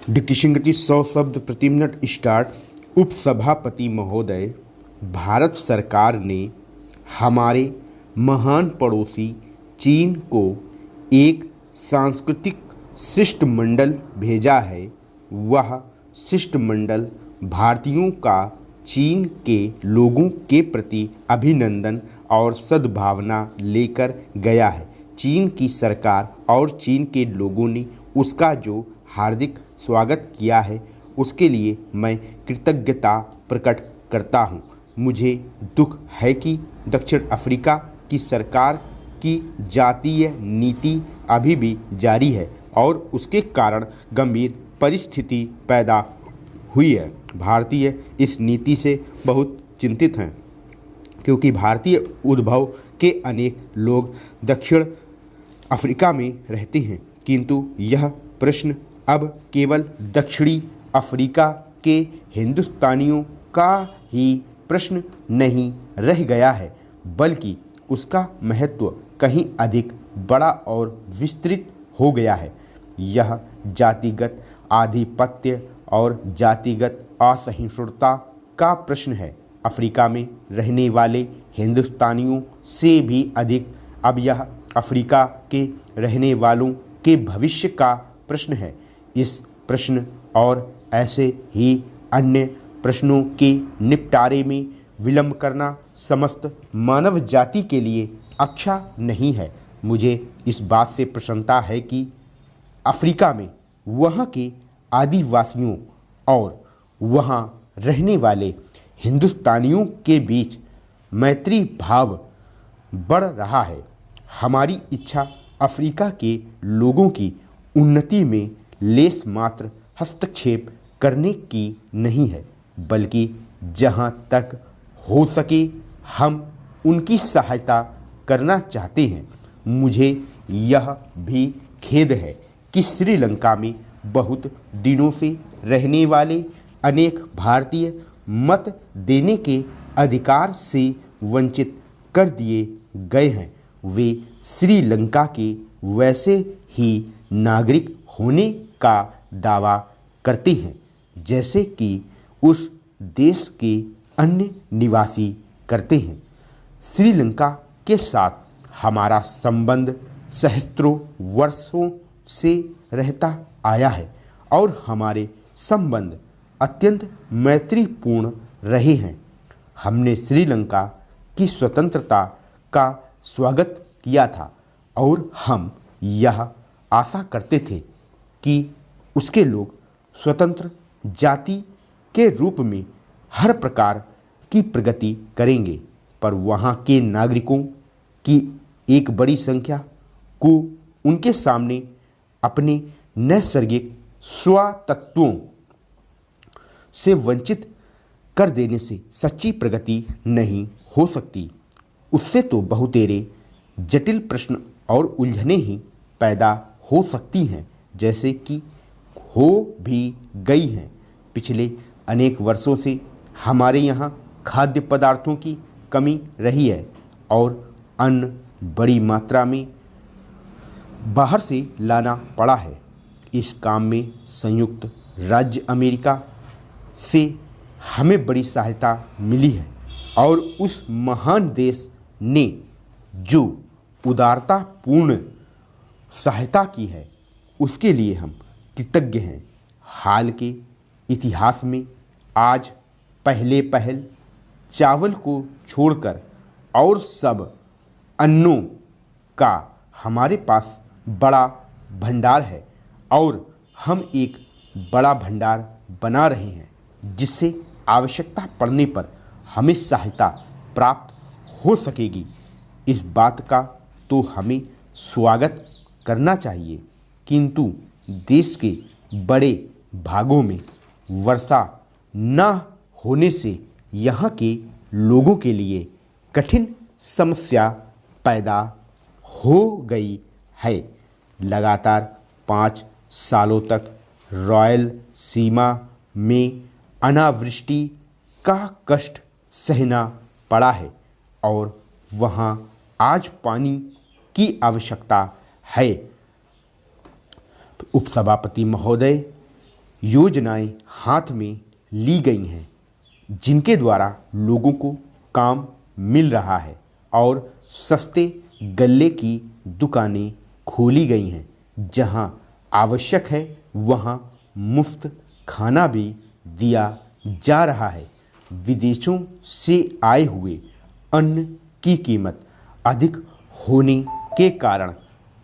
Dictation गति 100 शब्द प्रति मिनट स्टार्ट। उपसभापति महोदय, भारत सरकार ने हमारे महान पड़ोसी चीन को एक सांस्कृतिक शिष्टमंडल भेजा है। वह शिष्टमंडल भारतीयों का चीन के लोगों के प्रति अभिनंदन और सद्भावना लेकर गया है। चीन की सरकार और चीन के लोगों ने उसका जो हार्दिक स्वागत किया है, उसके लिए मैं कृतज्ञता प्रकट करता हूँ। मुझे दुख है कि दक्षिण अफ्रीका की सरकार की जातीय नीति अभी भी जारी है और उसके कारण गंभीर परिस्थिति पैदा हुई है। भारतीय इस नीति से बहुत चिंतित हैं, क्योंकि भारतीय उद्भव के अनेक लोग दक्षिण अफ्रीका में रहते हैं, किंतु यह प्रश्न अब केवल दक्षिणी अफ्रीका के हिंदुस्तानियों का ही प्रश्न नहीं रह गया है, बल्कि उसका महत्व कहीं अधिक बड़ा और विस्तृत हो गया है। यह जातिगत आधिपत्य और जातिगत असहिष्णुता का प्रश्न है। अफ्रीका में रहने वाले हिंदुस्तानियों से भी अधिक अब यह अफ्रीका के रहने वालों के भविष्य का प्रश्न है। इस प्रश्न और ऐसे ही अन्य प्रश्नों के निपटारे में विलंब करना समस्त मानव जाति के लिए अच्छा नहीं है। मुझे इस बात से प्रसन्नता है कि अफ्रीका में वहाँ के आदिवासियों और वहाँ रहने वाले हिंदुस्तानियों के बीच मैत्री भाव बढ़ रहा है। हमारी इच्छा अफ्रीका के लोगों की उन्नति में लेस मात्र हस्तक्षेप करने की नहीं है, बल्कि जहाँ तक हो सके हम उनकी सहायता करना चाहते हैं। मुझे यह भी खेद है कि श्रीलंका में बहुत दिनों से रहने वाले अनेक भारतीय मत देने के अधिकार से वंचित कर दिए गए हैं। वे श्रीलंका के वैसे ही नागरिक होने का दावा करते हैं जैसे कि उस देश के अन्य निवासी करते हैं। श्रीलंका के साथ हमारा संबंध सहस्त्रों वर्षों से रहता आया है और हमारे संबंध अत्यंत मैत्रीपूर्ण रहे हैं। हमने श्रीलंका की स्वतंत्रता का स्वागत किया था और हम यह आशा करते थे कि उसके लोग स्वतंत्र जाति के रूप में हर प्रकार की प्रगति करेंगे, पर वहाँ के नागरिकों की एक बड़ी संख्या को उनके सामने अपने नैसर्गिक स्वातत्वों से वंचित कर देने से सच्ची प्रगति नहीं हो सकती। उससे तो बहुतेरे जटिल प्रश्न और उलझनें ही पैदा हो सकती हैं, जैसे कि हो भी गई हैं। पिछले अनेक वर्षों से हमारे यहाँ खाद्य पदार्थों की कमी रही है और अन्न बड़ी मात्रा में बाहर से लाना पड़ा है। इस काम में संयुक्त राज्य अमेरिका से हमें बड़ी सहायता मिली है और उस महान देश ने जो उदारतापूर्ण सहायता की है, उसके लिए हम कृतज्ञ हैं। हाल के इतिहास में आज पहल चावल को छोड़कर और सब अन्नों का हमारे पास बड़ा भंडार है और हम एक बड़ा भंडार बना रहे हैं, जिससे आवश्यकता पड़ने पर हमें सहायता प्राप्त हो सकेगी। इस बात का तो हमें स्वागत करना चाहिए, किंतु देश के बड़े भागों में वर्षा न होने से यहाँ के लोगों के लिए कठिन समस्या पैदा हो गई है। लगातार 5 सालों तक रॉयल सीमा में अनावृष्टि का कष्ट सहना पड़ा है और वहाँ आज पानी की आवश्यकता है। उपसभापति महोदय, योजनाएं हाथ में ली गई हैं जिनके द्वारा लोगों को काम मिल रहा है और सस्ते गल्ले की दुकानें खोली गई हैं। जहां आवश्यक है वहां मुफ्त खाना भी दिया जा रहा है। विदेशों से आए हुए अन्न की कीमत अधिक होने के कारण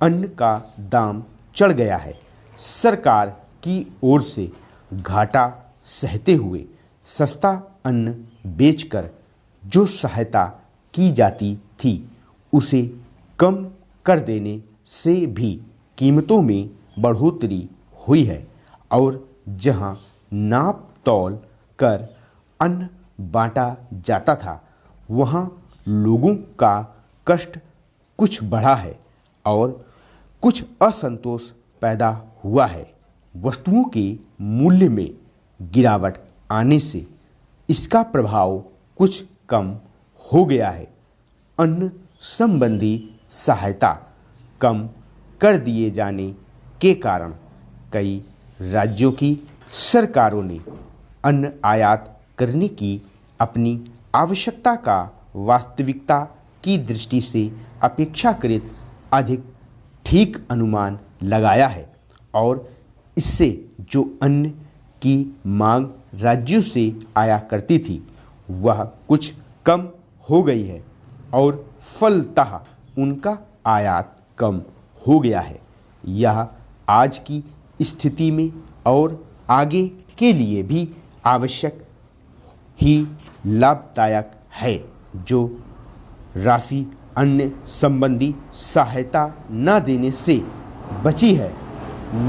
अन्न का दाम चढ़ गया है। सरकार की ओर से घाटा सहते हुए सस्ता अन्न बेचकर जो सहायता की जाती थी उसे कम कर देने से भी कीमतों में बढ़ोतरी हुई है और जहां नाप तौल कर अन्न बांटा जाता था वहां लोगों का कष्ट कुछ बढ़ा है और कुछ असंतोष पैदा हुआ है। वस्तुओं के मूल्य में गिरावट आने से इसका प्रभाव कुछ कम हो गया है। अन्न संबंधी सहायता कम कर दिए जाने के कारण कई राज्यों की सरकारों ने अन्न आयात करने की अपनी आवश्यकता का वास्तविकता की दृष्टि से अपेक्षाकृत अधिक ठीक अनुमान लगाया है और इससे जो अन्न की मांग राज्यों से आया करती थी वह कुछ कम हो गई है और फलतः उनका आयात कम हो गया है। यह आज की स्थिति में और आगे के लिए भी आवश्यक ही लाभदायक है। जो राशि अन्य संबंधी सहायता न देने से बची है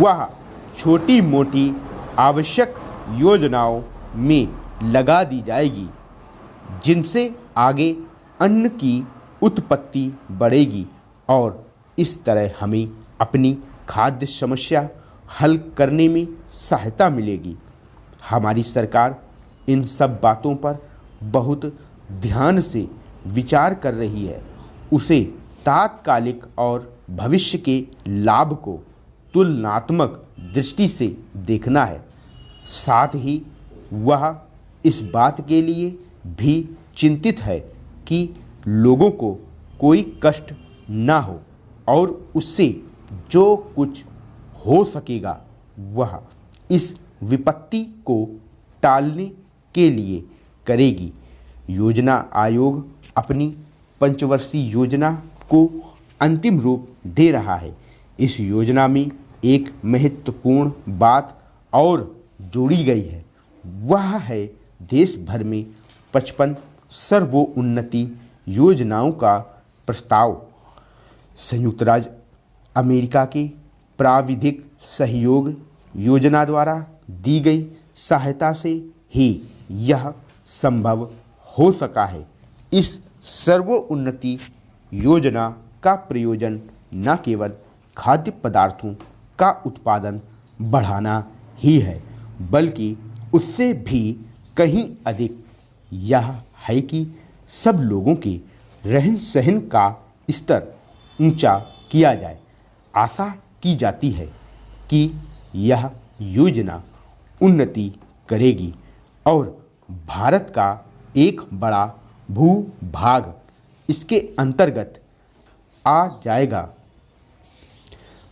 वह छोटी मोटी आवश्यक योजनाओं में लगा दी जाएगी जिनसे आगे अन्न की उत्पत्ति बढ़ेगी और इस तरह हमें अपनी खाद्य समस्या हल करने में सहायता मिलेगी। हमारी सरकार इन सब बातों पर बहुत ध्यान से विचार कर रही है। उसे तात्कालिक और भविष्य के लाभ को तुलनात्मक दृष्टि से देखना है। साथ ही वह इस बात के लिए भी चिंतित है कि लोगों को कोई कष्ट ना हो और उससे जो कुछ हो सकेगा वह इस विपत्ति को टालने के लिए करेगी। योजना आयोग अपनी पंचवर्षीय योजना को अंतिम रूप दे रहा है। इस योजना में एक महत्वपूर्ण बात और जोड़ी गई है, वह है देश भर में 55 सर्वोन्नति योजनाओं का प्रस्ताव। संयुक्त राज्य अमेरिका के प्राविधिक सहयोग योजना द्वारा दी गई सहायता से ही यह संभव हो सका है। इस सर्वोन्नति योजना का प्रयोजन न केवल खाद्य पदार्थों का उत्पादन बढ़ाना ही है बल्कि उससे भी कहीं अधिक यह है कि सब लोगों के रहन सहन का स्तर ऊंचा किया जाए। आशा की जाती है कि यह योजना उन्नति करेगी और भारत का एक बड़ा भूभाग इसके अंतर्गत आ जाएगा,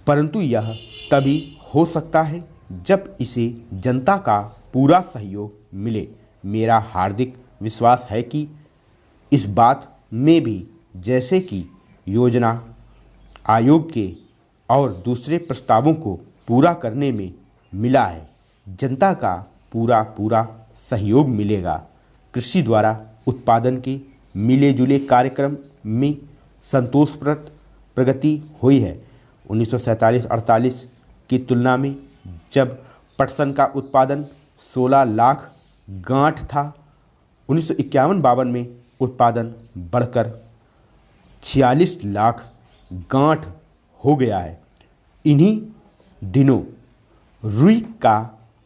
परंतु यह तभी हो सकता है जब इसे जनता का पूरा सहयोग मिले। मेरा हार्दिक विश्वास है कि इस बात में भी जैसे कि योजना आयोग के और दूसरे प्रस्तावों को पूरा करने में मिला है, जनता का पूरा सहयोग मिलेगा। कृषि द्वारा उत्पादन के मिले जुले कार्यक्रम में संतोषप्रद प्रगति हुई है। 1947-48 की तुलना में जब पटसन का उत्पादन 16 लाख गांठ था, 1951-52 में उत्पादन बढ़कर 46 लाख गांठ हो गया है। इन्हीं दिनों रुई का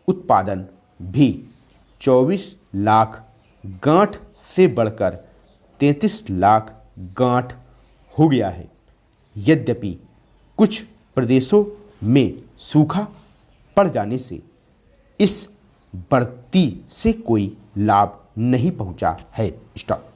उत्पादन भी 24 लाख गांठ से बढ़कर 33 लाख गांठ हो गया है। यद्यपि कुछ प्रदेशों में सूखा पड़ जाने से इस बढ़ती से कोई लाभ नहीं पहुंचा है। स्टॉप।